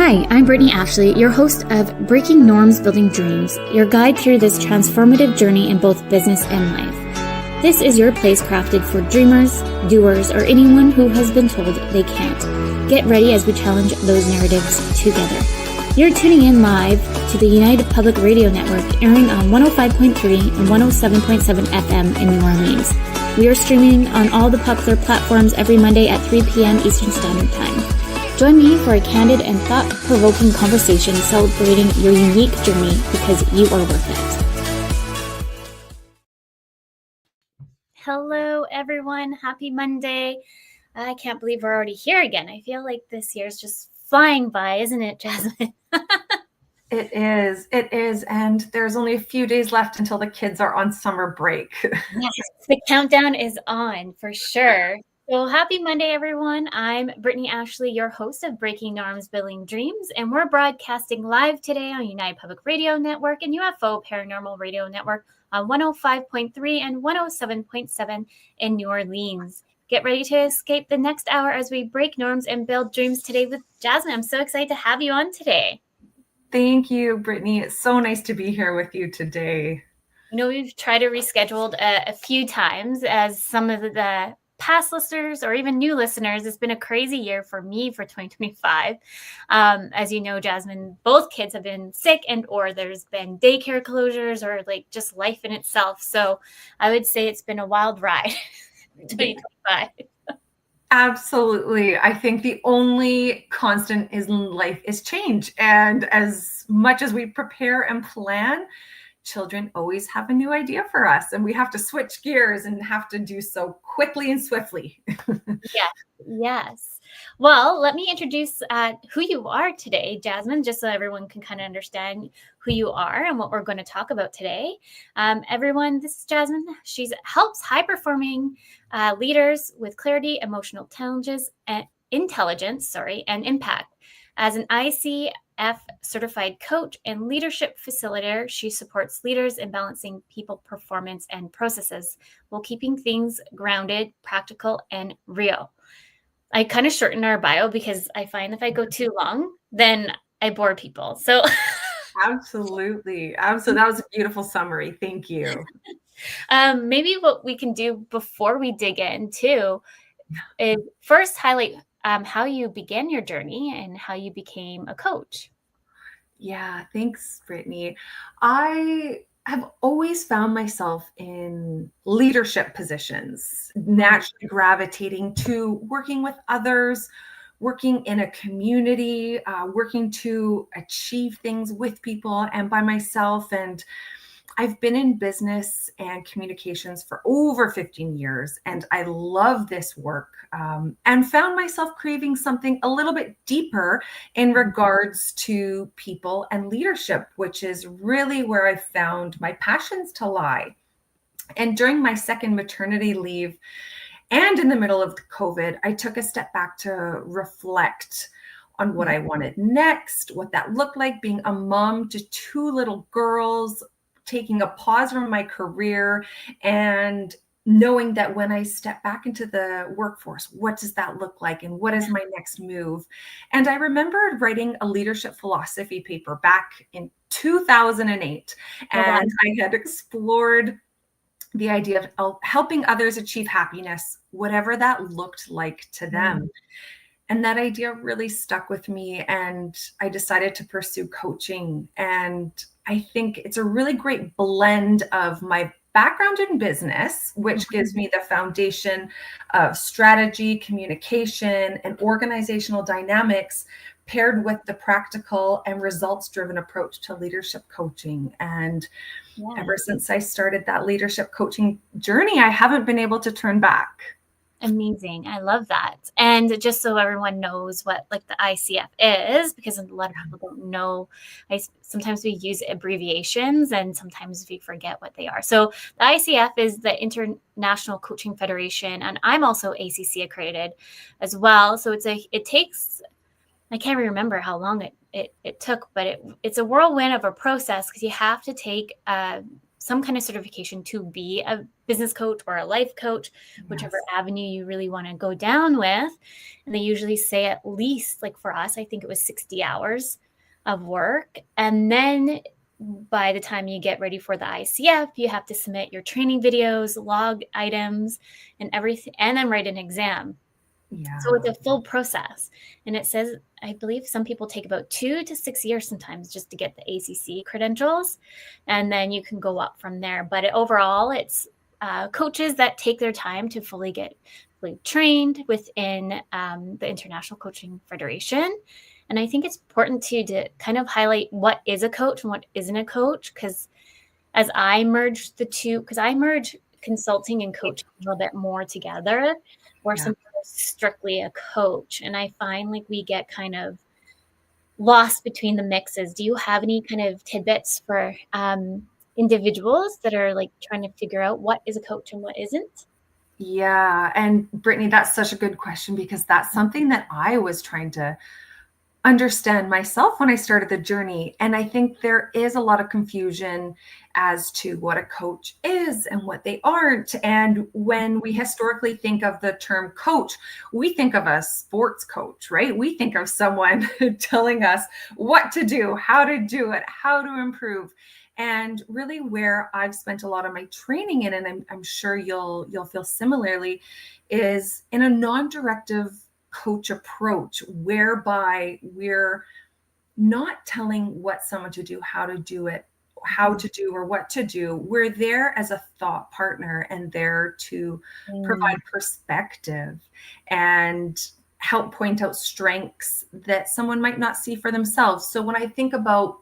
Hi, I'm Brittany Ashley, your host of Breaking Norms, Building Dreams, your guide through this transformative journey in both business and life. This is your place crafted for dreamers, doers, or anyone who has been told they can't. Get ready as we challenge those narratives together. You're tuning in live to the United Public Radio Network, airing on 105.3 and 107.7 FM in New Orleans. We are streaming on all the popular platforms every Monday at 3 p.m. Eastern Standard Time. Join me for a candid and thought-provoking conversation celebrating your unique journey because you are worth it. Hello, everyone. Happy Monday. I can't believe we're already here again. I feel like this year's just flying by, isn't it, Jasmine? It is. And there's only a few days left until the kids are on summer break. Yes, the countdown is on for sure. So happy Monday, everyone. I'm Brittany Ashley, your host of Breaking Norms, Building Dreams, and we're broadcasting live today on United Public Radio Network and UFO Paranormal Radio Network on 105.3 and 107.7 in New Orleans. Get ready to escape the next hour as we break norms and build dreams today with Jasmine. I'm so excited to have you on today. Thank you, Brittany. It's so nice to be here with you today. You know, we've tried to reschedule a few times as some of the past listeners or even new listeners. It's been a crazy year for me for 2025. As you know, Jasmine, both kids have been sick or there's been daycare closures or like just life in itself. So I would say it's been a wild ride. 2025. Absolutely. I think the only constant in life is change. And as much as we prepare and plan, children always have a new idea for us, and we have to switch gears and have to do so quickly and swiftly. Yes. Well, let me introduce who you are today, Jasmine, just so everyone can kind of understand who you are and what we're going to talk about today. Everyone, this is Jasmine. She helps high-performing leaders with clarity, emotional intelligence, and impact. As an ICF certified coach and leadership facilitator, she supports leaders in balancing people, performance, and processes while keeping things grounded, practical, and real. I kind of shorten our bio because I find if I go too long, then I bore people. So Absolutely. That was a beautiful summary. Thank you. Maybe what we can do before we dig in too is first highlight how you began your journey and how you became a coach. Yeah, thanks, Brittany. I have always found myself in leadership positions, naturally gravitating to working with others, working in a community, working to achieve things with people and by myself. And I've been in business and communications for over 15 years, and I love this work and found myself craving something a little bit deeper in regards to people and leadership, which is really where I found my passions to lie. And during my second maternity leave and in the middle of COVID, I took a step back to reflect on what I wanted next, what that looked like being a mom to two little girls, taking a pause from my career and knowing that when I step back into the workforce, what does that look like and what is my next move? And I remembered writing a leadership philosophy paper back in 2008. And I had explored the idea of helping others achieve happiness, whatever that looked like to them. And that idea really stuck with me, and I decided to pursue coaching. And I think it's a really great blend of my background in business, which gives me the foundation of strategy, communication, and organizational dynamics, paired with the practical and results-driven approach to leadership coaching. And ever since I started that leadership coaching journey, I haven't been able to turn back. Amazing. I love that. And just so everyone knows what like the ICF is, because a lot of people don't know, sometimes we use abbreviations and sometimes we forget what they are. So the ICF is the International Coaching Federation, and I'm also ACC accredited as well. So it takes, I can't remember how long it took, but it's a whirlwind of a process because you have to take some kind of certification to be a business coach or a life coach, whichever Yes. avenue you really want to go down with. And they usually say at least, like for us, I think it was 60 hours of work. And then by the time you get ready for the ICF, you have to submit your training videos, log items, and everything, and then write an exam. So Yeah. it's a full process. And it says, I believe some people take about 2 to 6 years sometimes just to get the ACC credentials. And then you can go up from there. But overall, it's coaches that take their time to fully get fully trained within the International Coaching Federation. And I think it's important to kind of highlight what is a coach and what isn't a coach, because as I merge the two, because I merge consulting and coaching a little bit more together, where Yeah. some people are strictly a coach. And I find like we get kind of lost between the mixes. Do you have any kind of tidbits for individuals that are like trying to figure out what is a coach and what isn't? Yeah. And Brittany, that's such a good question because that's something that I was trying to understand myself when I started the journey. And I think there is a lot of confusion as to what a coach is and what they aren't. And when we historically think of the term coach, we think of a sports coach, right? We think of someone telling us what to do, how to do it, how to improve. And really where I've spent a lot of my training in, and I'm sure you'll feel similarly, is in a non-directive coach approach whereby we're not telling what someone to do, how to do it, how to do or what to do. We're there as a thought partner and there to Mm, provide perspective and help point out strengths that someone might not see for themselves. So when I think about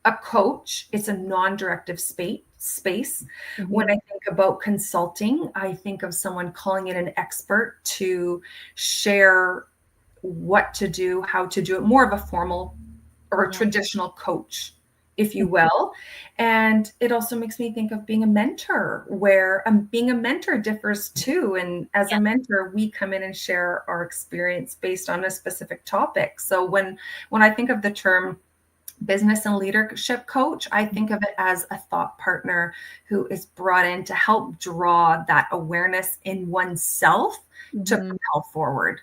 a coach, it's a non-directive space. When I mhm. think about consulting, I think of someone calling in an expert to share what to do, how to do it, more of a formal or a Yeah. traditional coach, if you will. And it also makes me think of being a mentor, where being a mentor differs too. And as a Yeah. mentor, we come in and share our experience based on a specific topic. So when I think of the term business and leadership coach, I think of it as a thought partner who is brought in to help draw that awareness in oneself to Mhm. propel forward.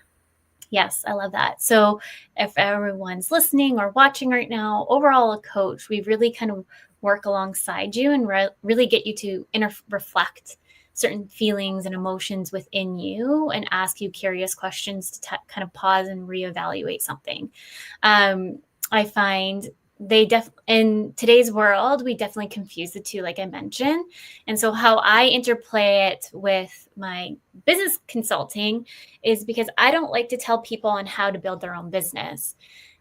Yes, I love that. So, if everyone's listening or watching right now, overall, a coach, we really kind of work alongside you and really get you to reflect certain feelings and emotions within you and ask you curious questions to kind of pause and reevaluate something. Um, I find in today's world, we definitely confuse the two, like I mentioned. And so, how I interplay it with my business consulting is because I don't like to tell people on how to build their own business.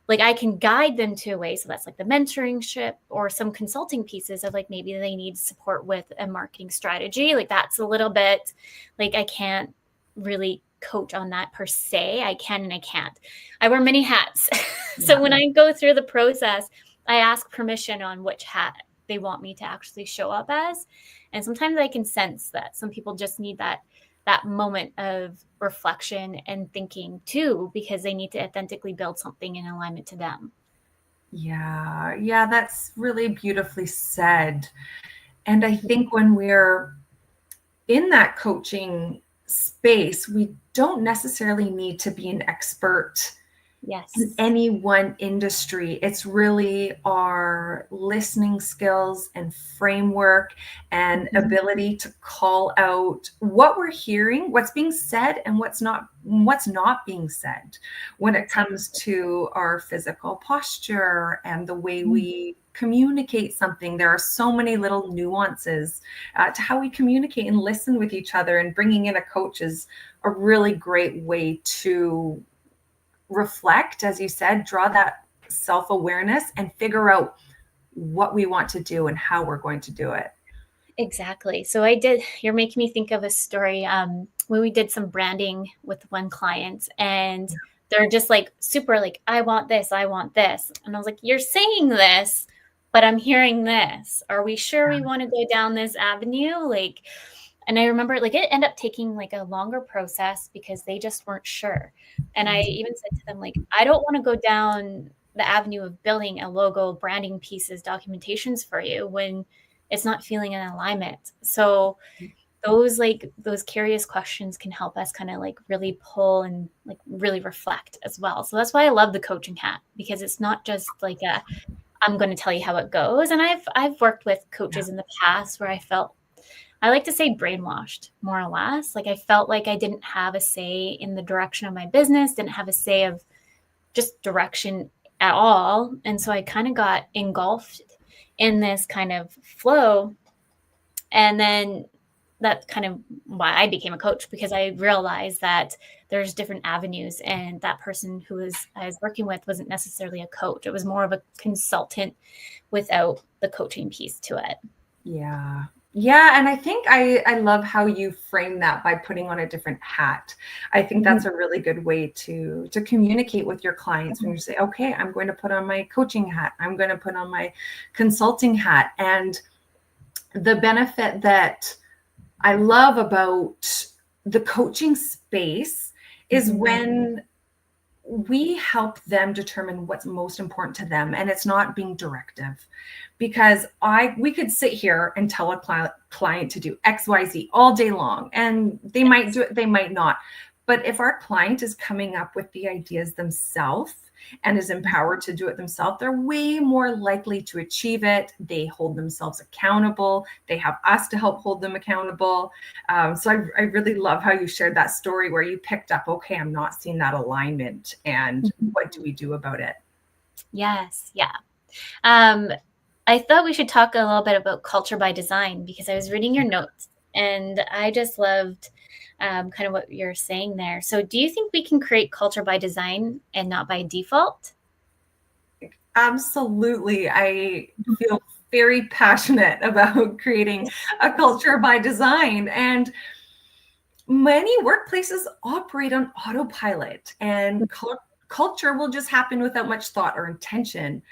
Like I can guide them to a way. So that's like the mentoringship or some consulting pieces of like maybe they need support with a marketing strategy. Like that's a little bit like I can't really coach on that per se. I can and I can't. I wear many hats. So Yeah. when I go through the process, I ask permission on which hat they want me to actually show up as. And sometimes I can sense that some people just need that moment of reflection and thinking too, because they need to authentically build something in alignment to them. Yeah. Yeah. That's really beautifully said. And I Mhm. think when we're in that coaching space, we don't necessarily need to be an expert in Yes. any one industry. It's really our listening skills and framework and Mhm. ability to call out what we're hearing, what's being said and what's not being said when it comes Exactly. to our physical posture and the way Mm. we communicate something. There are so many little nuances to how we communicate and listen with each other, and bringing in a coach is a really great way to reflect, as you said, draw that self awareness and figure out what we want to do and how we're going to do it. Exactly. So you're making me think of a story when we did some branding with one client, and they're just like super like, I want this, I want this. And I was like, you're saying this, but I'm hearing this. Are we sure we want to go down this avenue? Like, and I remember like it ended up taking like a longer process because they just weren't sure. And I even said to them, like, I don't want to go down the avenue of building a logo, branding pieces, documentations for you when it's not feeling in alignment. So those curious questions can help us kind of like really pull and like really reflect as well. So that's why I love the coaching hat, because it's not just like a I'm going to tell you how it goes. And I've worked with Yeah. coaches in the past where I like to say brainwashed, more or less. Like I felt like I didn't have a say in the direction of my business, didn't have a say of just direction at all. And so I kind of got engulfed in this kind of flow. And then that's kind of why I became a coach, because I realized that there's different avenues, and that person I was working with wasn't necessarily a coach. It was more of a consultant without the coaching piece to it. Yeah. Yeah. And I think I love how you frame that by putting on a different hat. I think that's a really good way to communicate with your clients when you say, okay, I'm going to put on my coaching hat. I'm going to put on my consulting hat. And the benefit that I love about the coaching space is when we help them determine what's most important to them, and it's not being directive, because we could sit here and tell a client to do XYZ all day long, and they might do it, they might not. But if our client is coming up with the ideas themselves and is empowered to do it themselves, they're way more likely to achieve it. They hold themselves accountable. They have us to help hold them accountable. So I really love how you shared that story where you picked up, okay, I'm not seeing that alignment, and what do we do about it? Yes. Yeah. I thought we should talk a little bit about culture by design, because I was reading your notes and I just loved kind of what you're saying there. So do you think we can create culture by design and not by default? Absolutely. I feel very passionate about creating a culture by design. And many workplaces operate on autopilot, and culture will just happen without much thought or intention.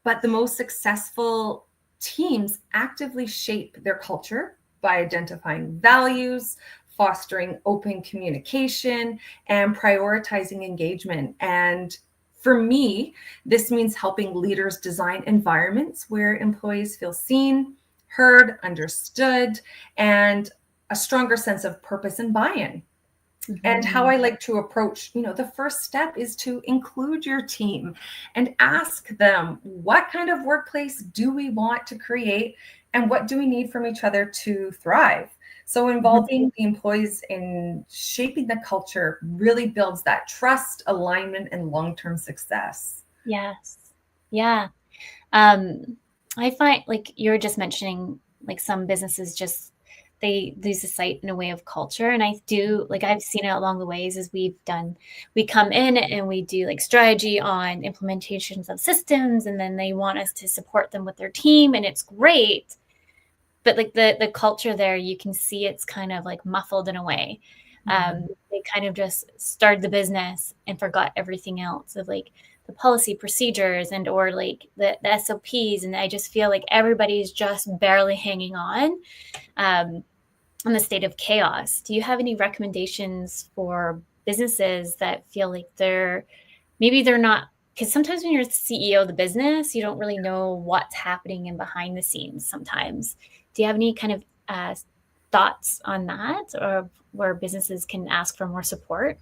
But the most successful teams actively shape their culture by identifying values, fostering open communication, and prioritizing engagement. And for me, this means helping leaders design environments where employees feel seen, heard, understood, and a stronger sense of purpose and buy-in. And how I like to approach, the first step is to include your team and ask them, what kind of workplace do we want to create, and what do we need from each other to thrive? So involving the employees in shaping the culture really builds that trust, alignment, and long-term success. Yes. Yeah. I find, like you were just mentioning, like some businesses just they lose the sight in a way of culture. And I do, like I've seen it along the ways as we come in and we do like strategy on implementations of systems, and then they want us to support them with their team, and it's great. But like the culture there, you can see it's kind of like muffled in a way. They kind of just started the business and forgot everything else of like the policy procedures and or like the SOPs. And I just feel like everybody's just barely hanging on in the state of chaos. Do you have any recommendations for businesses that feel like maybe they're not, because sometimes when you're the CEO of the business, you don't really know what's happening in behind the scenes sometimes. Do you have any kind of thoughts on that, or where businesses can ask for more support?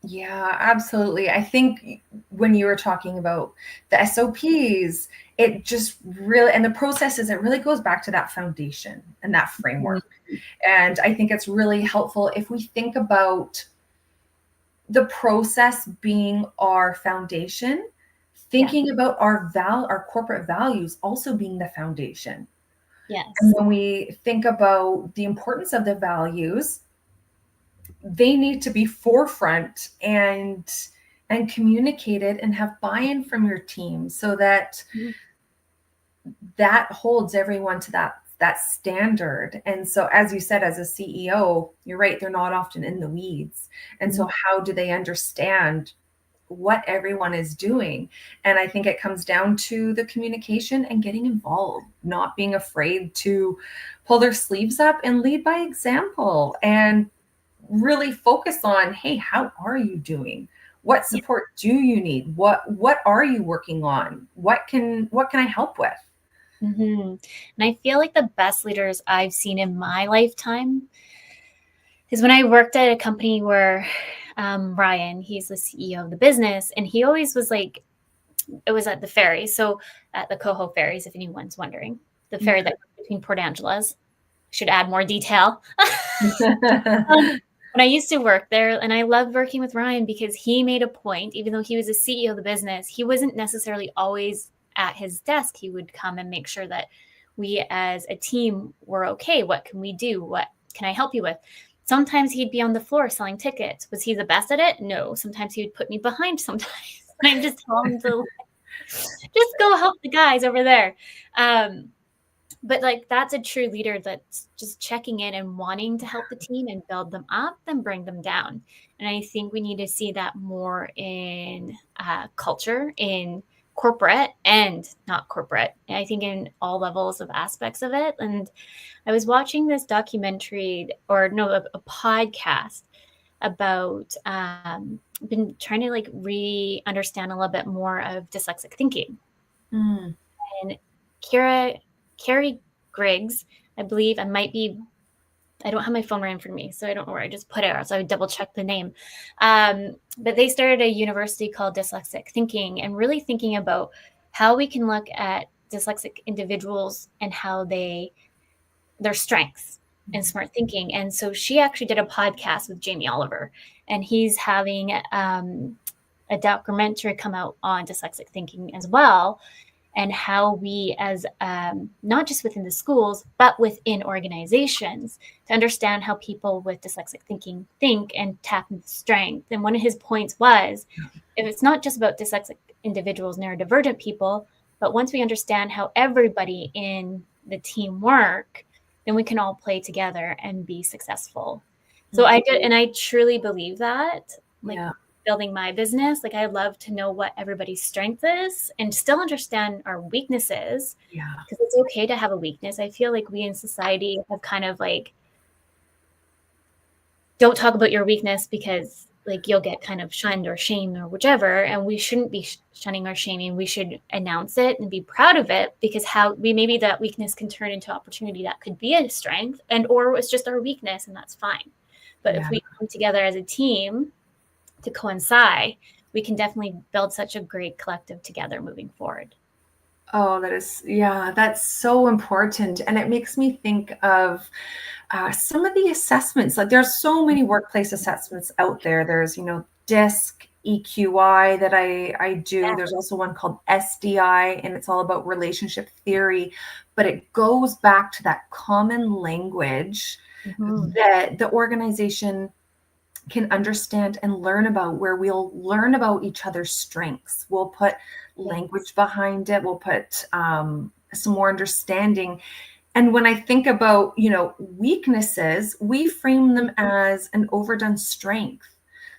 Yeah, absolutely. I think when you were talking about the SOPs, it just really, and the processes, it really goes back to that foundation and that framework. And I think it's really helpful if we think about the process being our foundation, thinking about our corporate values also being the foundation. Yes. And when we think about the importance of the values, they need to be forefront and communicated and have buy-in from your team, so that that holds everyone to that standard. And so, as you said, as a CEO, you're right, they're not often in the weeds. And so how do they understand what everyone is doing? And I think it comes down to the communication and getting involved, not being afraid to pull their sleeves up and lead by example, and really focus on, hey, how are you doing? What support do you need? What are you working on? What can I help with? And I feel like the best leaders I've seen in my lifetime is when I worked at a company where Ryan, he's the CEO of the business, and he always was like, it was at the ferry. So at the Coho ferries, if anyone's wondering, the ferry that goes between Port Angelas. Should add more detail. When I used to work there, and I loved working with Ryan because he made a point, even though he was the CEO of the business, he wasn't necessarily always at his desk. He would come and make sure that we as a team were okay. What can we do? What can I help you with? Sometimes he'd be on the floor selling tickets. Was he the best at it? No. Sometimes he would put me behind sometimes. And I'm just telling him to just go help the guys over there. But like, that's a true leader that's just checking in and wanting to help the team and build them up and bring them down. And I think we need to see that more in culture, in corporate and not corporate. I think in all levels of aspects of it. And I was watching this documentary a podcast about been trying to like understand a little bit more of dyslexic thinking. And Carrie Griggs, I believe, I don't have my phone right in front of me, so I don't know where I just put it, so I would double check the name. But they started a university called Dyslexic Thinking, and really thinking about how we can look at dyslexic individuals and how their strengths and smart thinking. And so she actually did a podcast with Jamie Oliver, and he's having a documentary come out on dyslexic thinking as well, and how we as not just within the schools, but within organizations, to understand how people with dyslexic thinking think and tap into strength. And one of his points was, if it's not just about dyslexic individuals, neurodivergent people, but once we understand how everybody in the team work, then we can all play together and be successful. So I did, and I truly believe that, like, building my business, like, I love to know what everybody's strength is and still understand our weaknesses. Because it's okay to have a weakness. I feel like we in society have kind of like, don't talk about your weakness because like you'll get kind of shunned or shamed or whichever. And we shouldn't be shunning or shaming. We should announce it and be proud of it, because maybe that weakness can turn into opportunity that could be a strength, or it's just our weakness, and that's fine. But if we come together as a team to coincide, we can definitely build such a great collective together moving forward. Oh, that's so important. And it makes me think of some of the assessments. Like, there's so many workplace assessments out there. There's, DISC, EQI that I do. Yeah. There's also one called SDI, and it's all about relationship theory. But it goes back to that common language that the organization can understand and learn about, where we'll learn about each other's strengths. We'll put language behind it. We'll put some more understanding. And when I think about, weaknesses, we frame them as an overdone strength.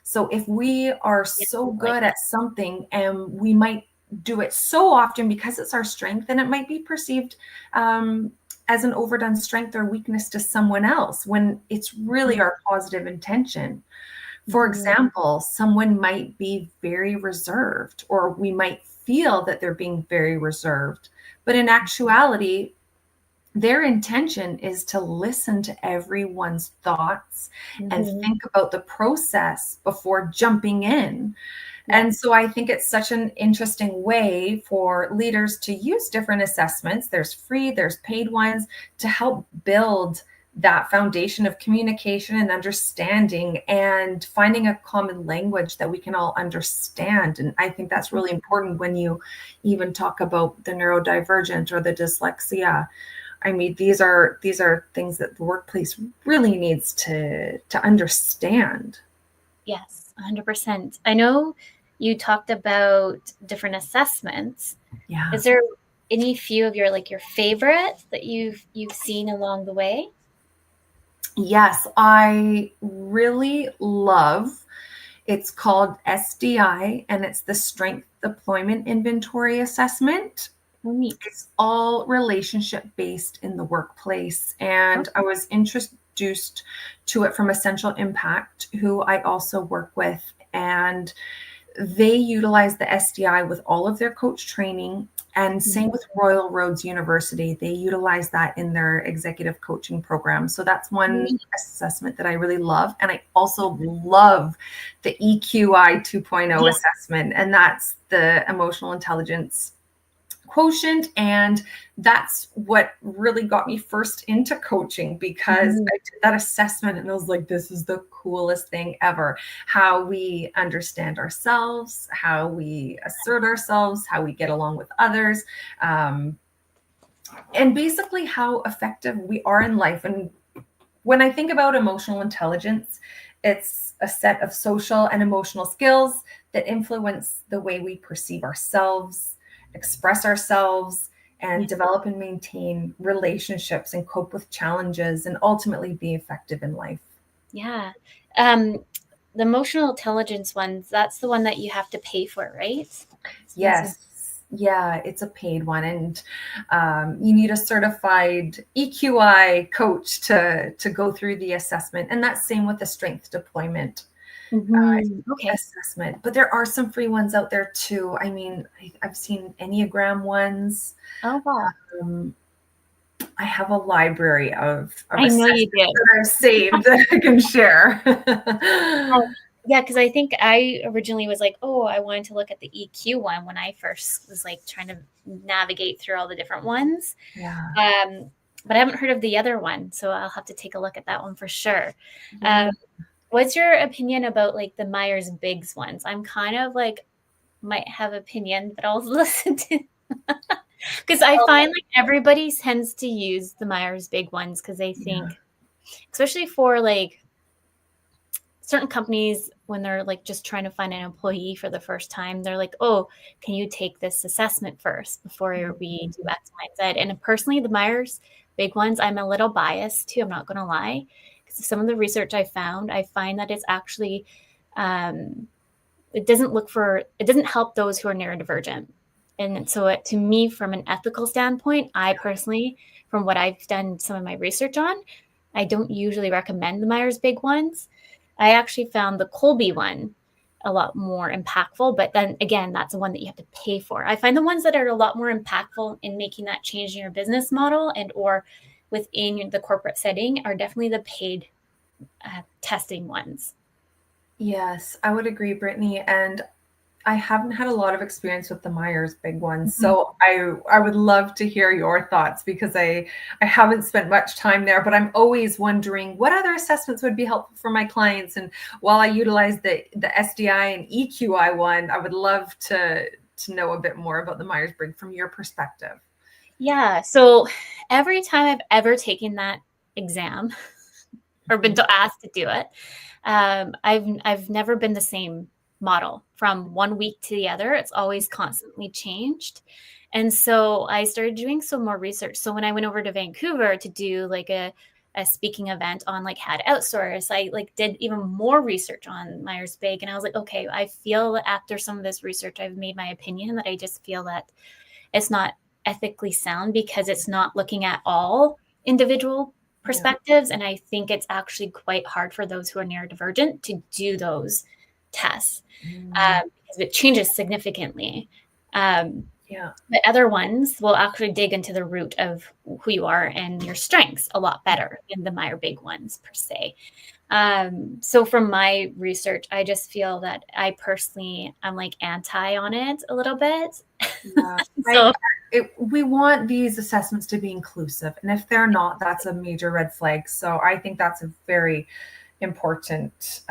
So if we are so good at something and we might do it so often because it's our strength, then it might be perceived as an overdone strength or weakness to someone else, when it's really our positive intention. For example, someone might be very reserved, or we might feel that they're being very reserved, but in actuality, their intention is to listen to everyone's thoughts and think about the process before jumping in. And so I think it's such an interesting way for leaders to use different assessments. There's free, there's paid ones, to help build that foundation of communication and understanding, and finding a common language that we can all understand. And I think that's really important when you even talk about the neurodivergent or the dyslexia. I mean, these are things that the workplace really needs to understand. Yes, 100%. I know you talked about different assessments. Yeah. Is there any few of your favorite that you've seen along the way? Yes, I really love, it's called SDI, and it's the Strength Deployment Inventory Assessment. It's all relationship based in the workplace. And I was introduced to it from Essential Impact, who I also work with. And they utilize the SDI with all of their coach training. And same with Royal Roads University. They utilize that in their executive coaching program. So that's one assessment that I really love. And I also love the EQI 2.0 assessment, and that's the emotional intelligence quotient. And that's what really got me first into coaching, because I did that assessment and I was like, this is the coolest thing ever. How we understand ourselves, how we assert ourselves, how we get along with others, and basically how effective we are in life. And when I think about emotional intelligence, it's a set of social and emotional skills that influence the way we perceive ourselves, express ourselves, and develop and maintain relationships and cope with challenges and ultimately be effective in life. Yeah. The emotional intelligence ones, that's the one that you have to pay for, right? Yes. Yeah, it's a paid one. And you need a certified EQI coach to go through the assessment. And that's same with the strength deployment assessment. But there are some free ones out there too. I mean, I've seen Enneagram ones. Oh, wow. I have a library of I know you did. that I've saved that I can share. Yeah, because I think I originally was like, oh, I wanted to look at the EQ one when I first was like trying to navigate through all the different ones. Yeah. But I haven't heard of the other one, so I'll have to take a look at that one for sure. What's your opinion about like the Myers-Briggs ones? I'm kind of like might have opinion, but I'll listen to because I find like everybody tends to use the Myers-Briggs ones because they think, especially for like certain companies, when they're like just trying to find an employee for the first time, they're like, oh, can you take this assessment first before we do X, Y, and Z? And personally, the Myers-Briggs ones, I'm a little biased too. I'm not going to lie. Because some of the research I found, I find that it's actually, it doesn't help those who are neurodivergent. And so to me, from an ethical standpoint, I personally, from what I've done some of my research on, I don't usually recommend the Myers-Briggs ones. I actually found the Kolbe one a lot more impactful, but then again, that's the one that you have to pay for. I find the ones that are a lot more impactful in making that change in your business model and or within the corporate setting are definitely the paid testing ones. Yes, I would agree, Brittany. And I haven't had a lot of experience with the Myers-Briggs ones, so I would love to hear your thoughts, because I haven't spent much time there, but I'm always wondering what other assessments would be helpful for my clients. And while I utilize the SDI and EQI one, I would love to know a bit more about the Myers-Briggs from your perspective. Yeah, so every time I've ever taken that exam or been asked to do it, I've never been the same model from one week to the other. It's always constantly changed. And so I started doing some more research. So when I went over to Vancouver to do like a speaking event on like how to outsource, I like did even more research on Myers-Briggs. And I was like, okay, I feel after some of this research, I've made my opinion that I just feel that it's not ethically sound because it's not looking at all individual perspectives. And I think it's actually quite hard for those who are neurodivergent to do those tests because it changes significantly. The other ones will actually dig into the root of who you are and your strengths a lot better than the Myers-Briggs ones per se. So from my research, I just feel that I personally am like anti on it a little bit. Yeah. We want these assessments to be inclusive. And if they're not, that's a major red flag. So I think that's a very important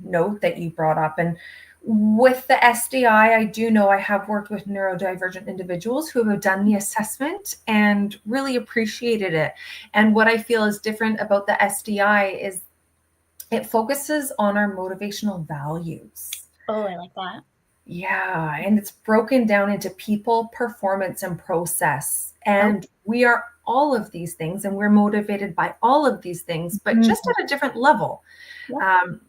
note that you brought up. And with the SDI, I do know I have worked with neurodivergent individuals who have done the assessment and really appreciated it. And what I feel is different about the SDI is it focuses on our motivational values. Oh, I like that. Yeah, and it's broken down into people, performance, and process. And we are all of these things, and we're motivated by all of these things, but just at a different level.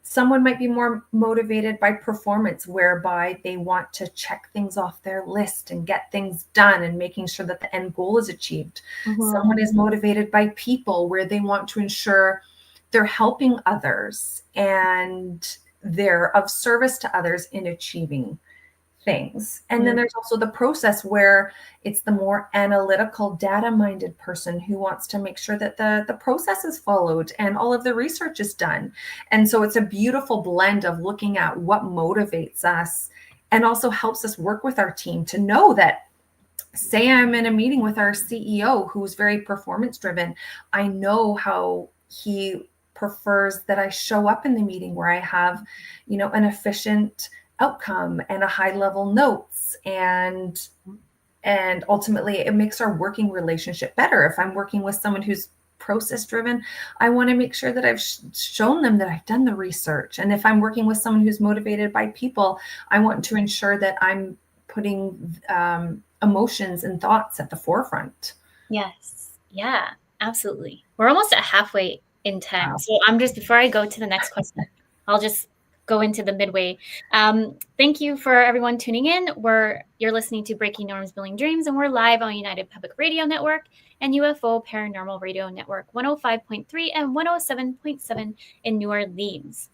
Someone might be more motivated by performance, whereby they want to check things off their list and get things done and making sure that the end goal is achieved. Someone is motivated by people, where they want to ensure they're helping others and they're of service to others in achieving things. And then there's also the process where it's the more analytical, data-minded person who wants to make sure that the process is followed and all of the research is done. And so it's a beautiful blend of looking at what motivates us and also helps us work with our team to know that, say I'm in a meeting with our CEO who's very performance driven. I know how he prefers that I show up in the meeting where I have, an efficient outcome and a high level notes, and ultimately it makes our working relationship better. If I'm working with someone who's process driven, I want to make sure that I've shown them that I've done the research. And if I'm working with someone who's motivated by people, I want to ensure that I'm putting emotions and thoughts at the forefront. Yes. Yeah, absolutely. We're almost at halfway in time. Wow. So before I go to the next question, I'll just go into the midway. Thank you for everyone tuning in. You're listening to Breaking Norms, Building Dreams, and we're live on United Public Radio Network and UFO Paranormal Radio Network 105.3 and 107.7 in New Orleans.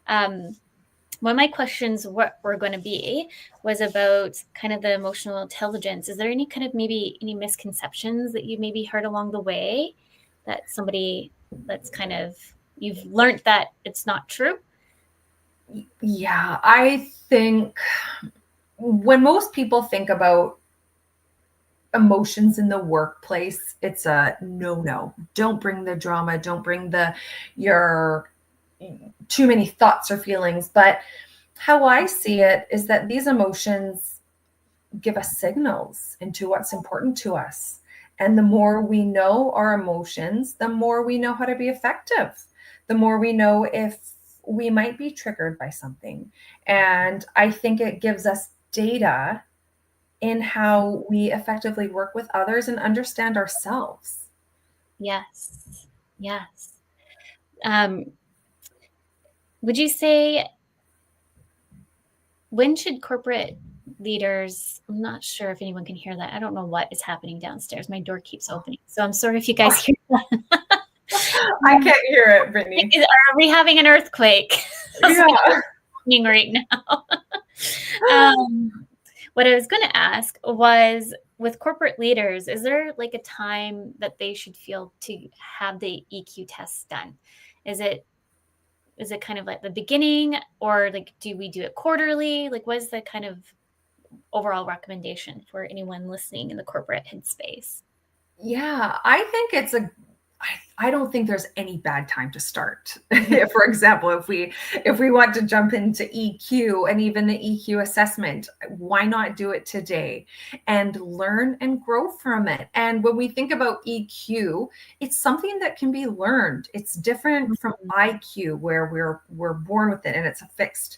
One of my questions were going to be was about kind of the emotional intelligence. Is there any kind of maybe any misconceptions that you maybe heard along the way that somebody that's kind of you've learned that it's not true? Yeah, I think when most people think about emotions in the workplace, it's a no. Don't bring the drama. Don't bring your too many thoughts or feelings. But how I see it is that these emotions give us signals into what's important to us. And the more we know our emotions, the more we know how to be effective, the more we know if we might be triggered by something. And I think it gives us data in how we effectively work with others and understand ourselves. Yes. Would you say, when should corporate leaders, I'm not sure if anyone can hear that. I don't know what is happening downstairs. My door keeps opening. So I'm sorry if you guys hear that. I can't hear it, Brittany. Are we having an earthquake? Yeah. Right now. What I was going to ask was, with corporate leaders, is there like a time that they should feel to have the EQ tests done? Is it kind of like the beginning, or like do we do it quarterly? Like, what is the kind of overall recommendation for anyone listening in the corporate headspace? Yeah, I think I don't think there's any bad time to start. For example, if we want to jump into EQ and even the EQ assessment, why not do it today and learn and grow from it? And when we think about EQ, it's something that can be learned. It's different from IQ, where we're born with it and it's a fixed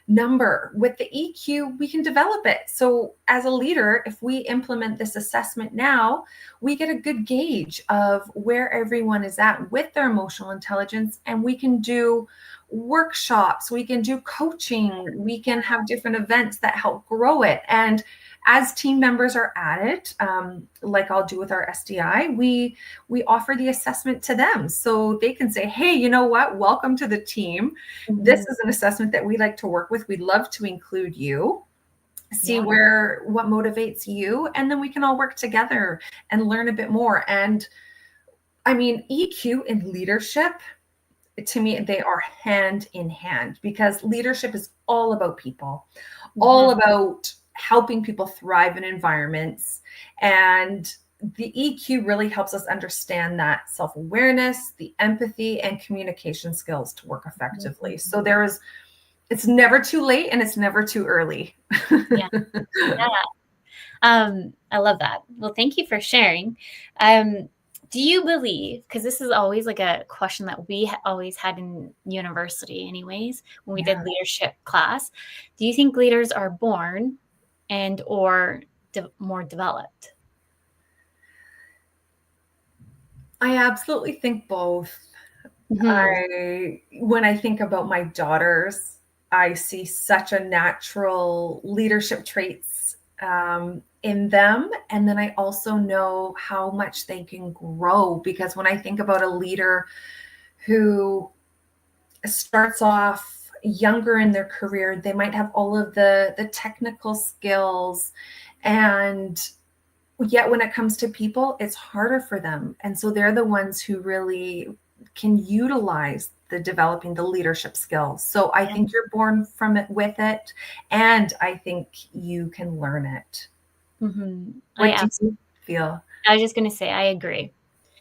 number. With the EQ, we can develop it. So as a leader, if we implement this assessment now, we get a good gauge of where everyone is at with their emotional intelligence, and we can do workshops, we can do coaching, we can have different events that help grow it. And as team members are at it, like I'll do with our SDI, we offer the assessment to them so they can say, hey, you know what? Welcome to the team. This is an assessment that we like to work with. We'd love to include you. See what motivates you, and then we can all work together and learn a bit more. And I mean, EQ and leadership, to me, they are hand in hand, because leadership is all about people, all about helping people thrive in environments. And the EQ really helps us understand that self-awareness, the empathy, and communication skills to work effectively. So it's never too late and it's never too early. Yeah. I love that. Well, thank you for sharing. Do you believe, because this is always like a question that we always had in university anyways, when we did leadership class, do you think leaders are born and or more developed? I absolutely think both. When I think about my daughters, I see such a natural leadership traits in them. And then I also know how much they can grow, because when I think about a leader who starts off younger in their career, they might have all of the technical skills, and yet when it comes to people, it's harder for them. And so they're the ones who really can utilize the developing the leadership skills. So I think you're born from it with it, and I think you can learn it. Mm-hmm. What do you feel? I was just going to say, I agree.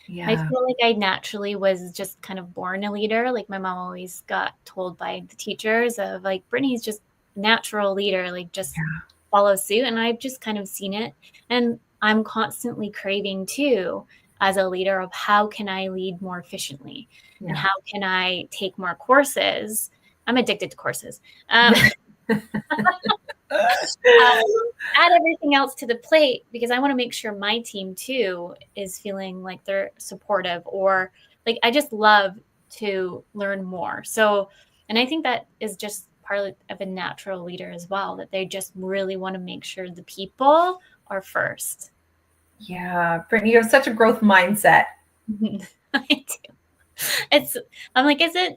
Yeah. I feel like I naturally was just kind of born a leader. Like my mom always got told by the teachers of like, Brittany's just a natural leader, like just follow suit. And I've just kind of seen it. And I'm constantly craving too, as a leader, of how can I lead more efficiently and how can I take more courses? I'm addicted to courses. Add everything else to the plate, because I want to make sure my team too is feeling like they're supportive, or like I just love to learn more. So, and I think that is just part of a natural leader as well, that they just really want to make sure the people are first. Yeah, Brittany, you have such a growth mindset. I do. I'm like, is it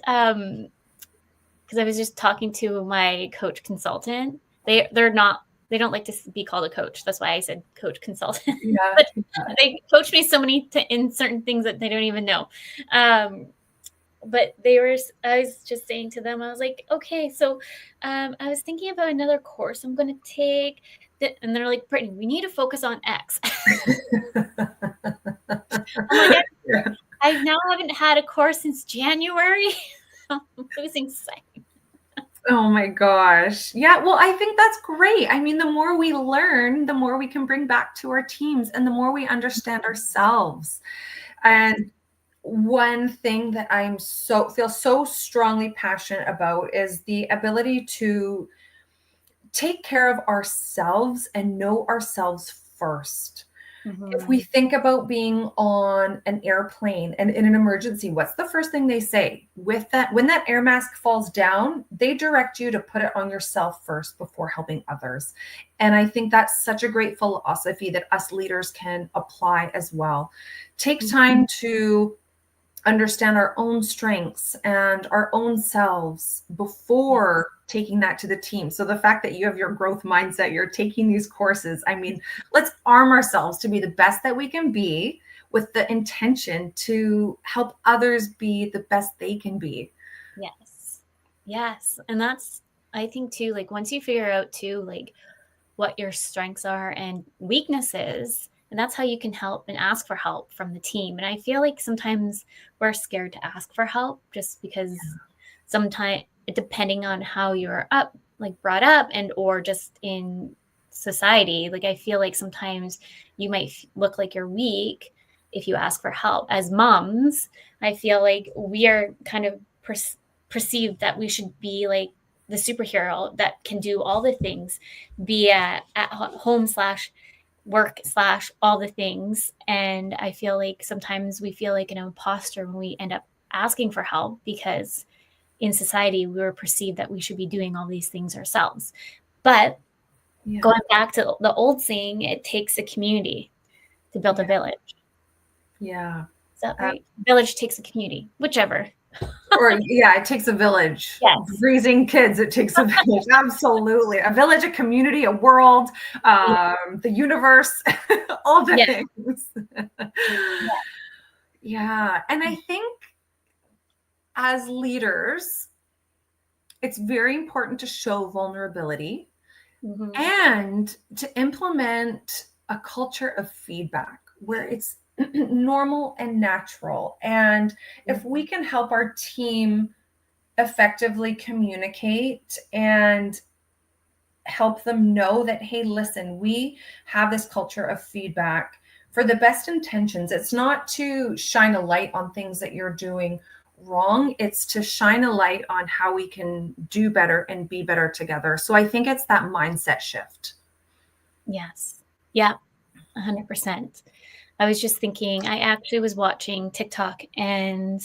because I was just talking to my coach consultant. They don't like to be called a coach. That's why I said coach consultant. But they coach me so many in certain things that they don't even know. But I was just saying to them, I was like, okay, so I was thinking about another course I'm going to take. And they're like, Brittany, we need to focus on X. I'm like, I now haven't had a course since January. I'm losing sight. Oh my gosh. Yeah, well, I think that's great. I mean, the more we learn, the more we can bring back to our teams, and the more we understand ourselves. And one thing that feel so strongly passionate about is the ability to take care of ourselves and know ourselves first. If we think about being on an airplane and in an emergency, what's the first thing they say? When that air mask falls down, they direct you to put it on yourself first before helping others. And I think that's such a great philosophy that us leaders can apply as well. Take time to understand our own strengths and our own selves before taking that to the team. So the fact that you have your growth mindset, you're taking these courses, I mean, let's arm ourselves to be the best that we can be, with the intention to help others be the best they can be. Yes. And that's, I think too, like once you figure out too, like what your strengths are and weaknesses, and that's how you can help and ask for help from the team. And I feel like sometimes we're scared to ask for help just because sometimes, depending on how you're brought up, and or just in society, like I feel like sometimes you might look like you're weak if you ask for help. As moms, I feel like we are kind of perceived that we should be like the superhero that can do all the things, be at home / work / all the things. And I feel like sometimes we feel like an imposter when we end up asking for help, because in society we were perceived that we should be doing all these things ourselves. But going back to the old saying, it takes a community to build a village. Yeah. Is that right? Village takes a community, whichever. Or it takes a village. Yes. Raising kids, it takes a village. Absolutely. A village, a community, a world, the universe, all the things. Yeah. And I think as leaders, it's very important to show vulnerability and to implement a culture of feedback where it's normal and natural. And if we can help our team effectively communicate and help them know that, hey, listen, we have this culture of feedback for the best intentions. It's not to shine a light on things that you're doing wrong. It's to shine a light on how we can do better and be better together. So I think it's that mindset shift. Yes. Yeah. 100%. I was just thinking, I actually was watching TikTok, and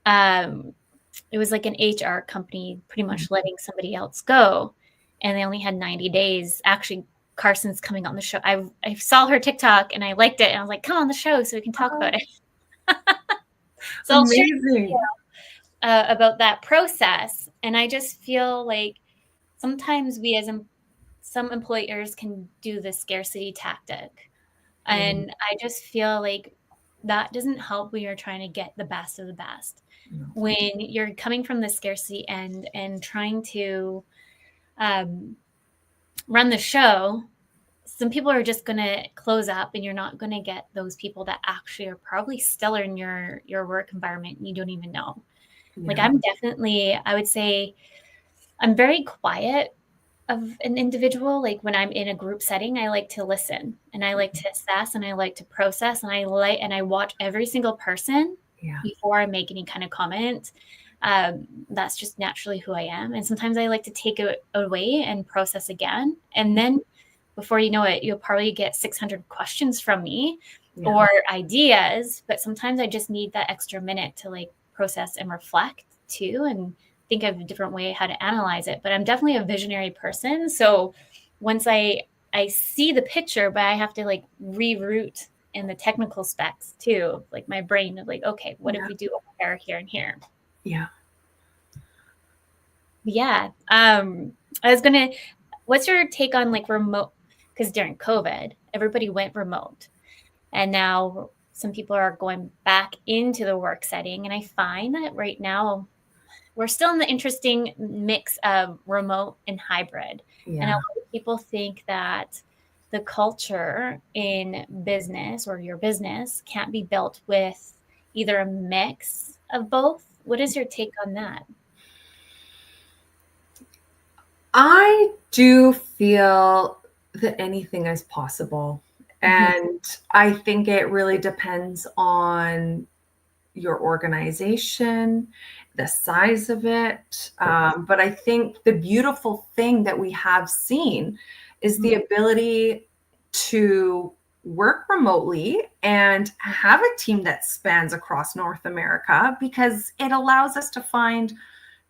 it was like an HR company pretty much letting somebody else go, and they only had 90 days. Actually, Carson's coming on the show. I saw her TikTok and I liked it, and I was like, come on the show so we can talk about it. So amazing. about that process. And I just feel like sometimes we as some employers can do the scarcity tactic. Yeah. And I just feel like that doesn't help when you're trying to get the best of the best. No. When you're coming from the scarcity end and trying to run the show, some people are just going to close up, and you're not going to get those people that actually are probably still in your work environment and you don't even know. Like, Yeah. I'm definitely, I would say I'm very quiet of an individual. Like, when I'm in a group setting, I like to listen and I like to assess and I like to process, and I watch every single person Yeah. before I make any kind of comment. That's just naturally who I am. And sometimes I like to take it away and process again. And then before you know it, you'll probably get 600 questions from me Yeah. or ideas. But sometimes I just need that extra minute to like process and reflect too, and think of a different way how to analyze it. But I'm definitely a visionary person. So once I see the picture, but I have to like reroute in the technical specs too, like my brain of like, okay, what if Yeah. we do over here and here? Yeah. Yeah. I was gonna, what's your take on like remote? Because during COVID, everybody went remote. And now some people are going back into the work setting. And I find that right now we're still in the interesting mix of remote and hybrid. And a Yeah. lot of people think that the culture in business or your business can't be built with either a mix of both. What is your take on that? I do feel that anything is possible. Mhm. And I think it really depends on your organization, the size of it. But I think the beautiful thing that we have seen is the ability to work remotely and have a team that spans across North America, because it allows us to find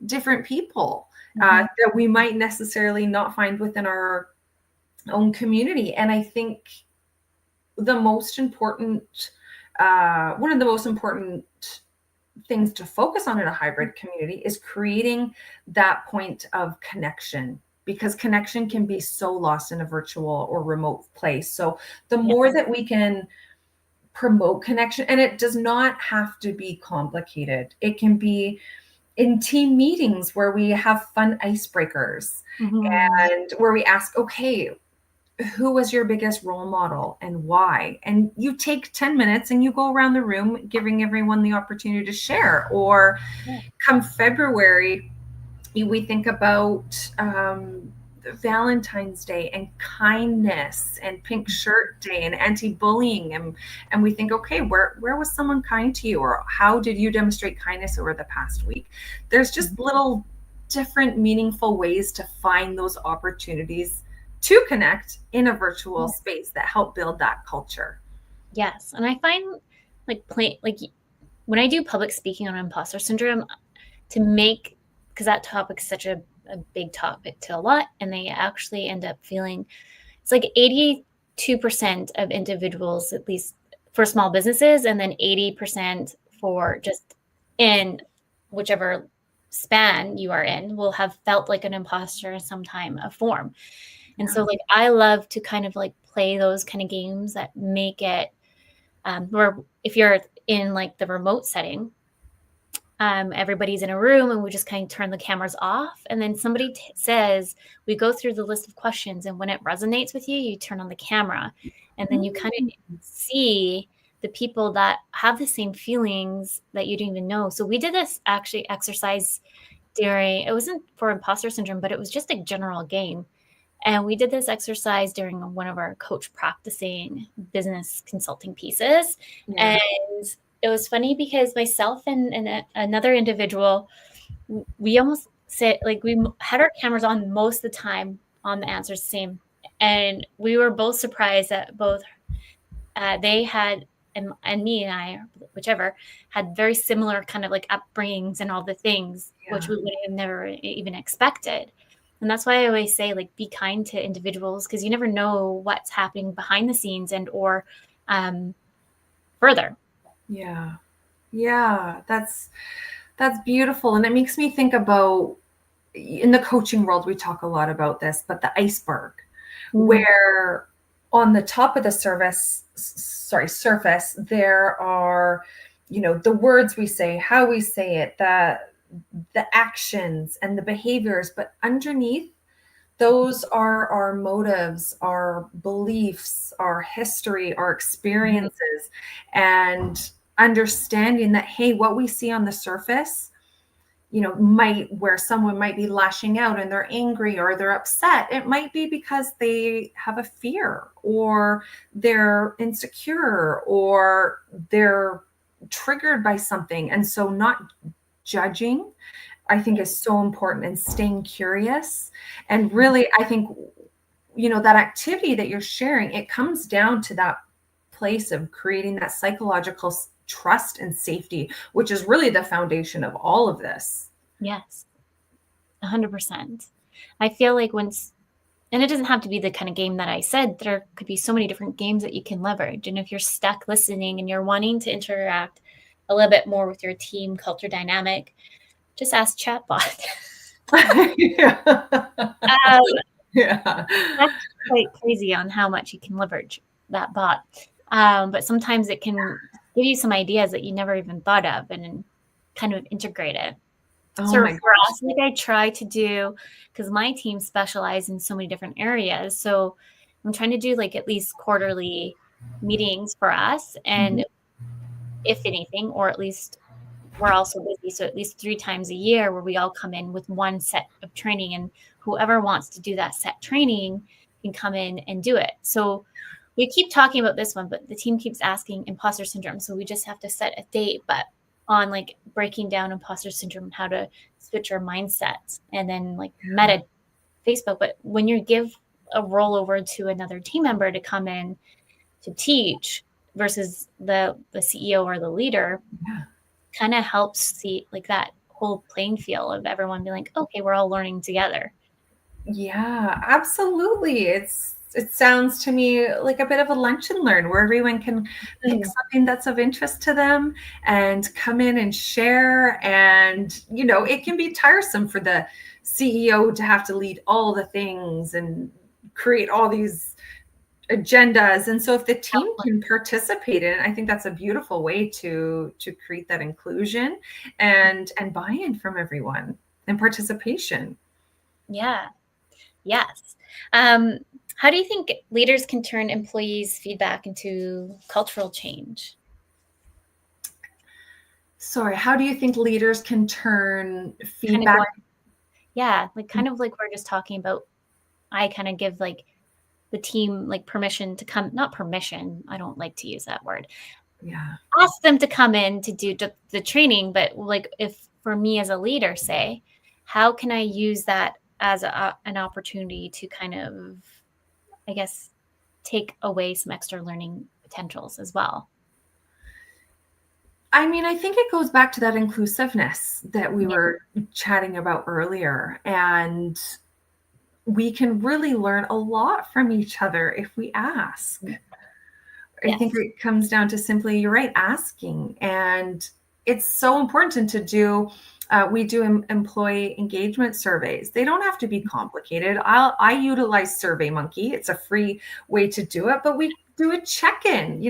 different people Mhm. that we might necessarily not find within our own community. And I think the most important, one of the most important things to focus on in a hybrid community is creating that point of connection, because connection can be so lost in a virtual or remote place. So the more Yes. that we can promote connection, and it does not have to be complicated, it can be in team meetings where we have fun icebreakers Mhm. and where we ask, okay, who was your biggest role model and why? And you take 10 minutes and you go around the room giving everyone the opportunity to share. Or Yeah. come February, we think about Valentine's Day and kindness and Pink Shirt Day and anti-bullying, and we think, okay, where was someone kind to you, or how did you demonstrate kindness over the past week? There's just little different meaningful ways to find those opportunities to connect in a virtual space that help build that culture. Yes. And I find like when I do public speaking on imposter syndrome, to make, because that topic is such a big topic to a lot, and they actually end up feeling it's like 82% of individuals, at least for small businesses, and then 80% for just in whichever span you are in, will have felt like an imposter in some time of form. And so like I love to kind of like play those kind of games that make it where if you're in like the remote setting, everybody's in a room and we just kind of turn the cameras off. And then somebody says, we go through the list of questions. And when it resonates with you, you turn on the camera. And then you kind of see the people that have the same feelings that you didn't even know. So we did this actually exercise during, it wasn't for imposter syndrome, but it was just a general game. And we did this exercise during one of our coach practicing business consulting pieces. Yeah. And it was funny because myself and another individual, we almost said, like, we had our cameras on most of the time on the answers same. And we were both surprised that both they had, and me and I, whichever, had very similar kind of like upbringings and all the things, which Yeah. we would have never even expected. And that's why I always say, like, be kind to individuals, because you never know what's happening behind the scenes and or further. Yeah. Yeah. That's beautiful. And it makes me think about, in the coaching world, we talk a lot about this, but the iceberg, where on the top of the surface, there are, the words we say, how we say it, the actions and the behaviors, but underneath those are our motives, our beliefs, our history, our experiences, and understanding that, hey, what we see on the surface, where someone might be lashing out and they're angry or they're upset, it might be because they have a fear or they're insecure or they're triggered by something. And so not judging, I think, is so important, and staying curious. And really, I think, that activity that you're sharing, it comes down to that place of creating that psychological trust and safety, which is really the foundation of all of this. Yes, 100%. I feel like and it doesn't have to be the kind of game that I said, there could be so many different games that you can leverage. And if you're stuck listening and you're wanting to interact a little bit more with your team culture dynamic, just ask chatbot. Yeah. That's quite crazy on how much you can leverage that bot. But sometimes it can give you some ideas that you never even thought of and kind of integrate it. Oh So my for gosh. us, like I try to do, because my team specialize in so many different areas. So I'm trying to do like at least quarterly meetings for us. And if anything, or at least we're also busy. So at least 3 times a year where we all come in with one set of training, and whoever wants to do that set training can come in and do it. So we keep talking about this one, but the team keeps asking imposter syndrome. So we just have to set a date, but on like breaking down imposter syndrome and how to switch our mindsets, and then like meta Facebook. But when you give a rollover to another team member to come in to teach versus the CEO or the leader, kind of helps see like that whole playing field of everyone being like, okay, we're all learning together. Yeah, absolutely. It sounds to me like a bit of a lunch and learn, where everyone can pick something that's of interest to them and come in and share. And, it can be tiresome for the CEO to have to lead all the things and create all these agendas. And so if the team can participate in it, I think that's a beautiful way to create that inclusion and buy-in from everyone and participation. Yeah. Yes. How do you think leaders can turn employees' feedback into cultural change? Sorry, how do you think leaders can turn Kind of feedback? like kind of like we're just talking about. I kind of give like the team like permission to come, not permission. I don't like to use that word. Yeah. Ask them to come in to do the training, but like if for me as a leader, say, how can I use that as an opportunity to kind of, I guess, take away some extra learning potentials as well? I mean, I think it goes back to that inclusiveness that we Yeah. were chatting about earlier. And we can really learn a lot from each other if we ask. I think Yes. it comes down to simply, you're right, asking. And it's so important to do. We do employee engagement surveys. They don't have to be complicated. I utilize SurveyMonkey. It's a free way to do it, but we do a check-in.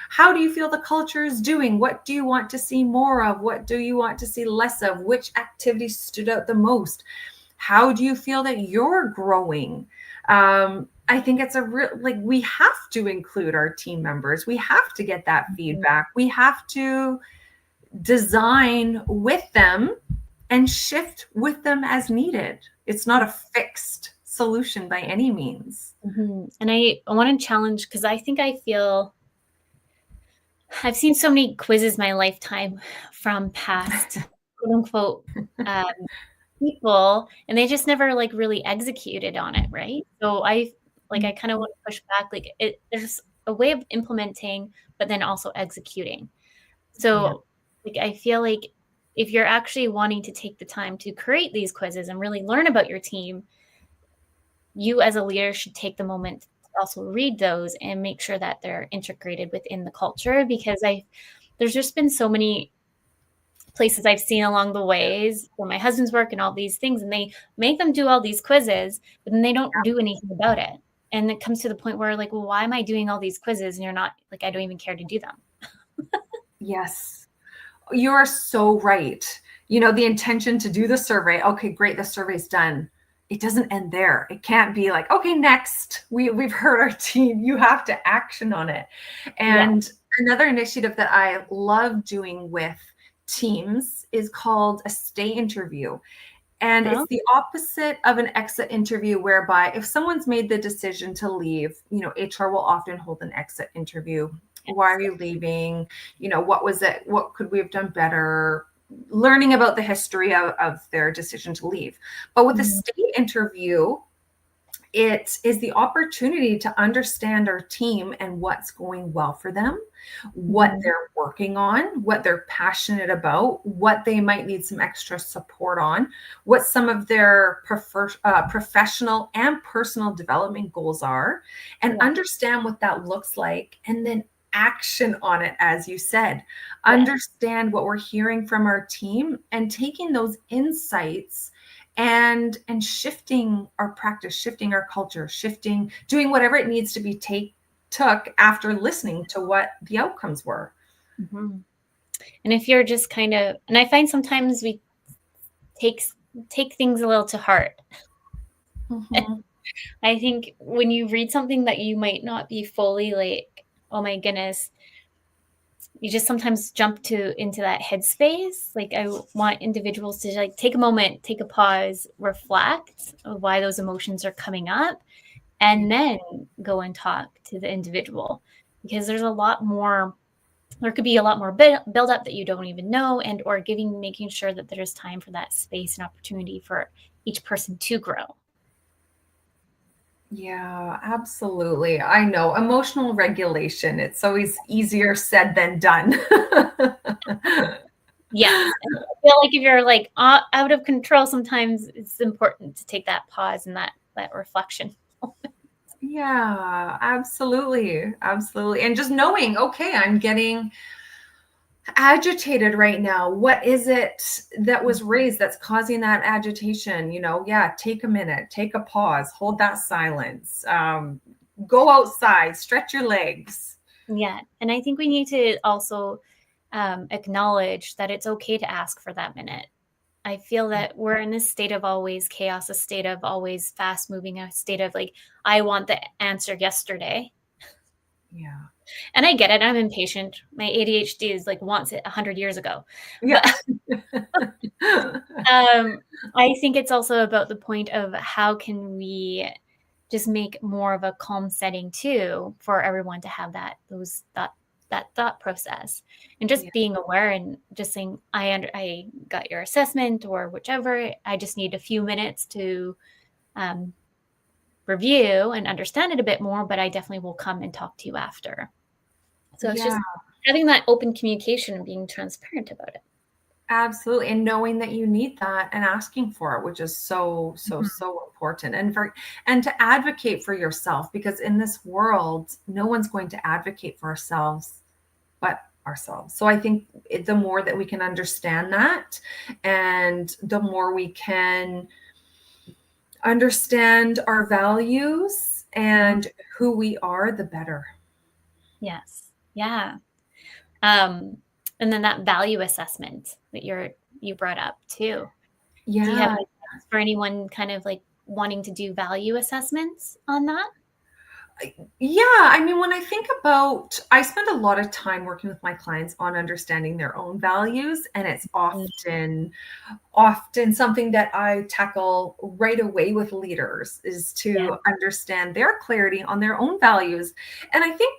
How do you feel the culture is doing? What do you want to see more of? What do you want to see less of? Which activities stood out the most? How do you feel that you're growing? I think it's we have to include our team members. We have to get that feedback. We have to design with them and shift with them as needed. It's not a fixed solution by any means. And I want to challenge, because I think I feel I've seen so many quizzes my lifetime from past quote unquote um, people, and they just never like really executed on it, right? So I kind of want to push back, like there's a way of implementing, but then also executing. Yeah. So like I feel like if you're actually wanting to take the time to create these quizzes and really learn about your team, you as a leader should take the moment to also read those and make sure that they're integrated within the culture, because there's just been so many places I've seen along the ways for my husband's work and all these things, and they make them do all these quizzes, but then they don't do anything about it. And it comes to the point where like, well, why am I doing all these quizzes and you're not like, I don't even care to do them. Yes. You are so right. The intention to do the survey. Okay, great. The survey's done. It doesn't end there. It can't be like, okay, next. We've heard our team. You have to action on it. And another initiative that I love doing with teams is called a stay interview. And it's the opposite of an exit interview, whereby if someone's made the decision to leave, HR will often hold an exit interview. Why are you leaving? What was it? What could we have done better? Learning about the history of their decision to leave. But with the stay interview, it is the opportunity to understand our team and what's going well for them, what they're working on, what they're passionate about, what they might need some extra support on, what some of their professional and personal development goals are, and understand what that looks like, and then action on it, as you said. Understand what we're hearing from our team and taking those insights and shifting our practice, shifting our culture, doing whatever it needs to be took after listening to what the outcomes were. And if you're just kind of, and I find sometimes we take things a little to heart. I think when you read something that you might not be fully like, oh my goodness, you just sometimes jump into that headspace. Like I want individuals to like take a moment, take a pause, reflect on why those emotions are coming up, and then go and talk to the individual, because there's a lot more. There could be a lot more build up that you don't even know, and or making sure that there's time for that space and opportunity for each person to grow. Yeah, absolutely. I know. Emotional regulation, it's always easier said than done. Yes. And I feel like if you're like out of control, sometimes it's important to take that pause and that reflection. Yeah, absolutely. Absolutely. And just knowing, okay, I'm getting agitated right now. What is it that was raised that's causing that agitation? Take a minute, take a pause, hold that silence, go outside, stretch your legs. Yeah. And I think we need to also acknowledge that it's okay to ask for that minute. I feel that we're in this state of always chaos, a state of always fast moving, a state of like, I want the answer yesterday. Yeah. And I get it. I'm impatient. My ADHD is like wants it 100 years ago. Yeah. But, I think it's also about the point of how can we just make more of a calm setting too, for everyone to have that thought process, and just being aware and just saying, I got your assessment or whichever. I just need a few minutes to review and understand it a bit more, but I definitely will come and talk to you after. So it's just having that open communication and being transparent about it. Absolutely. And knowing that you need that and asking for it, which is so important. And to advocate for yourself, because in this world, no one's going to advocate for ourselves but ourselves. So I think the more that we can understand that, and the more we can understand our values and who we are, the better. Yes. Yeah. And then that value assessment that you brought up too. Yeah. Do you have any tips for anyone kind of like wanting to do value assessments on that? Yeah. I mean, when I think about, I spend a lot of time working with my clients on understanding their own values. And it's often something that I tackle right away with leaders, is to understand their clarity on their own values. And I think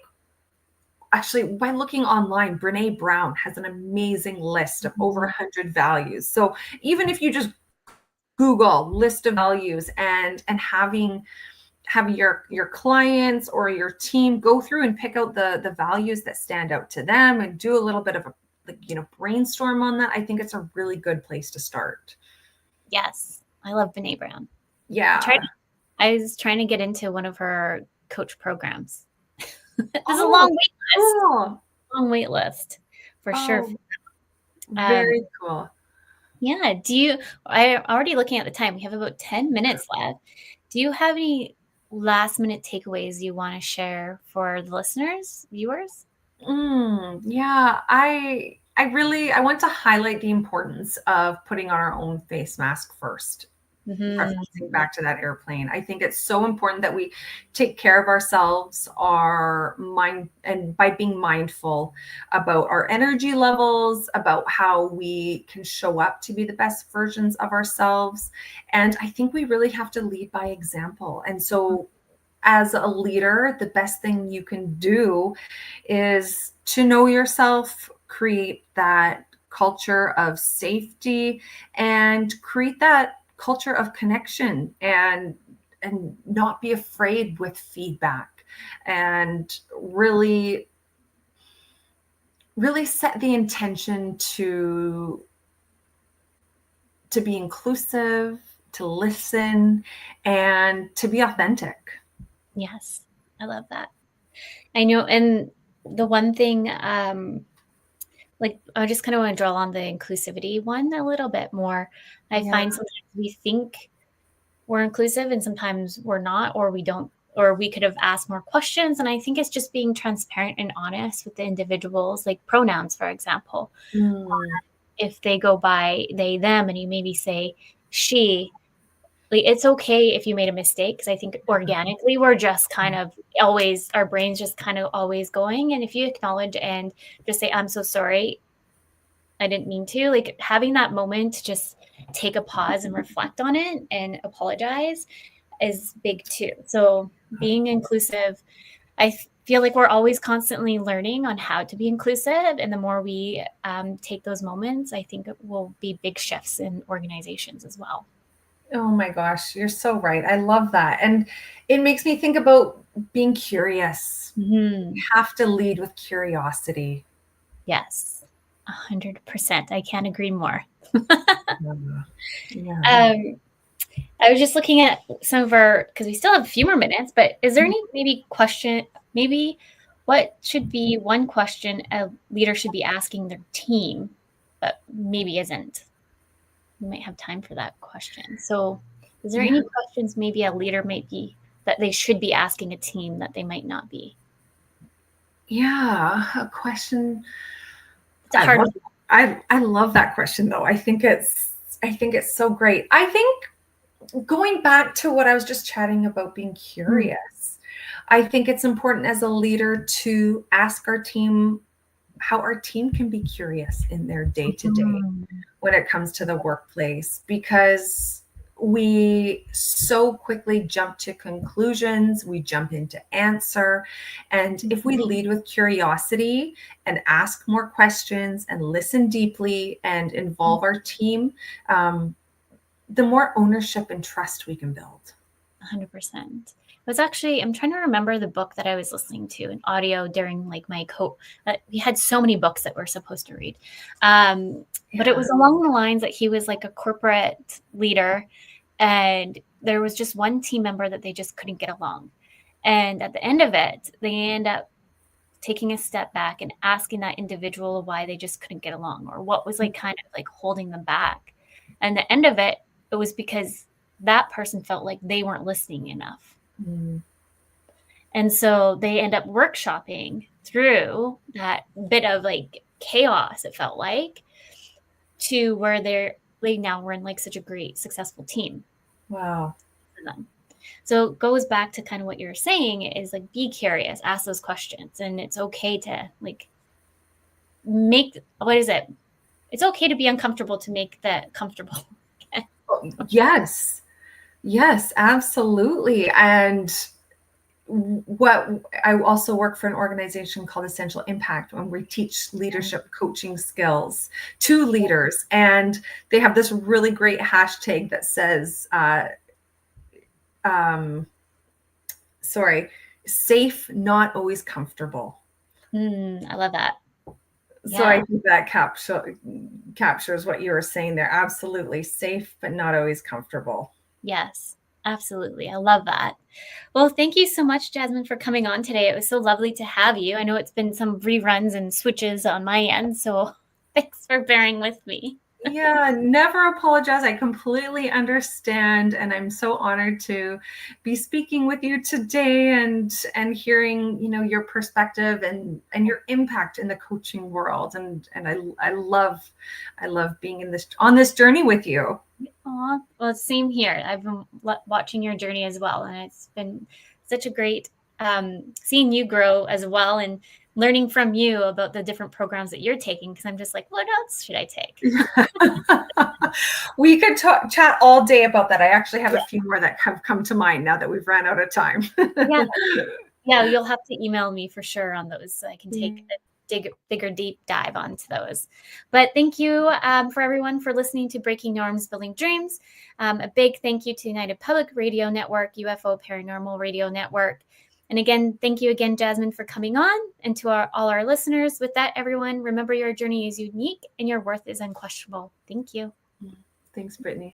actually, by looking online, Brene Brown has an amazing list of over 100 values. So even if you just Google list of values and having your clients or your team go through and pick out the values that stand out to them and do a little bit of a brainstorm on that, I think it's a really good place to start. Yes, I love Brene Brown. Yeah, I was trying to get into one of her coach programs. There's a long wait list. Cool. Long wait list for sure. Very cool. Yeah. I'm already looking at the time. We have about 10 minutes left. Do you have any last minute takeaways you want to share for the listeners, viewers? Yeah, I want to highlight the importance of putting on our own face mask first. Referencing Mm-hmm. back to that airplane, I think it's so important that we take care of ourselves, our mind, and by being mindful about our energy levels, about how we can show up to be the best versions of ourselves. And I think we really have to lead by example. And so as a leader, the best thing you can do is to know yourself, create that culture of safety, and create that culture of connection, and not be afraid with feedback, and really set the intention to be inclusive, to listen, and to be authentic. Yes. I love that. I know. And the one thing, like I just kind of want to draw on the inclusivity one a little bit more. I Yeah. find sometimes we think we're inclusive and sometimes we're not, or we don't, or we could have asked more questions. And I think it's just being transparent and honest with the individuals, like pronouns, for example. Mm. If they go by they, them, and you maybe say she, like it's okay if you made a mistake, because I think organically we're just kind of always, our brains just kind of always going. And if you acknowledge and just say, I'm so sorry, I didn't mean to, like having that moment to just take a pause and reflect on it and apologize is big too. So being inclusive, I feel like we're always constantly learning on how to be inclusive. And the more we take those moments, I think it will be big shifts in organizations as well. Oh my gosh, you're so right. I love that. And it makes me think about being curious. Mm-hmm. You have to lead with curiosity. Yes, 100%. I can't agree more. Yeah. Yeah. I was just looking at some of our, because we still have a few more minutes, but is there any maybe what should be one question a leader should be asking their team, but maybe isn't? We might have time for that question. So is there Yeah. any questions maybe a leader might be that they should be asking a team that they might not be? Yeah. A question. It's a hard one. I love that question though. I think it's so great. I think going back to what I was just chatting about being Mm. curious, I think it's important as a leader to ask our team how our team can be curious in their day to day Mhm. when it comes to the workplace, because we so quickly jump to conclusions, we jump into answer. And if we lead with curiosity and ask more questions and listen deeply and involve our team, the more ownership and trust we can build. 100%. It was actually, I'm trying to remember the book that I was listening to in audio during like my we had so many books that we're supposed to read. But it Yeah. was along the lines that he was like a corporate leader and there was just one team member that they just couldn't get along. And at the end of it, they end up taking a step back and asking that individual why they just couldn't get along or what was like kind of like holding them back. And the end of it, it was because that person felt like they weren't listening enough. Mm. And so they end up workshopping through that bit of like chaos, it felt like, to where they're like now we're in like such a great successful team Wow. for them. So it goes back to kind of what you're saying is like be curious, ask those questions, and it's okay to like make what is it? It's okay to be uncomfortable to make that comfortable. Yes. Yes, absolutely. And what I also work for an organization called Essential Impact, when we teach leadership coaching skills to leaders. And they have this really great hashtag that says, um, sorry, safe, not always comfortable. I love that. So I Yeah. think that captures what you were saying there. Absolutely safe, but not always comfortable. Yes, absolutely. I love that. Well, thank you so much, Jasmine, for coming on today. It was so lovely to have you. I know it's been some reruns and switches on my end. So Thanks for bearing with me. Yeah, never apologize. I completely understand, and I'm so honored to be speaking with you today and hearing, your perspective and your impact in the coaching world. And I love being on this journey with you. Aw, well, same here. I've been watching your journey as well, and it's been such a great seeing you grow as well, and learning from you about the different programs that you're taking, because I'm just like, what else should I take? We could chat all day about that. I actually have a few more that have come to mind now that we've ran out of time. Yeah, you'll have to email me for sure on those so I can take a bigger deep dive onto those. But thank you for everyone for listening to Breaking Norms, Building Dreams. A big thank you to United Public Radio Network, UFO Paranormal Radio Network. And again, thank you again, Jasmine, for coming on, and to all our listeners. With that, everyone, remember your journey is unique and your worth is unquestionable. Thank you. Thanks, Brittany.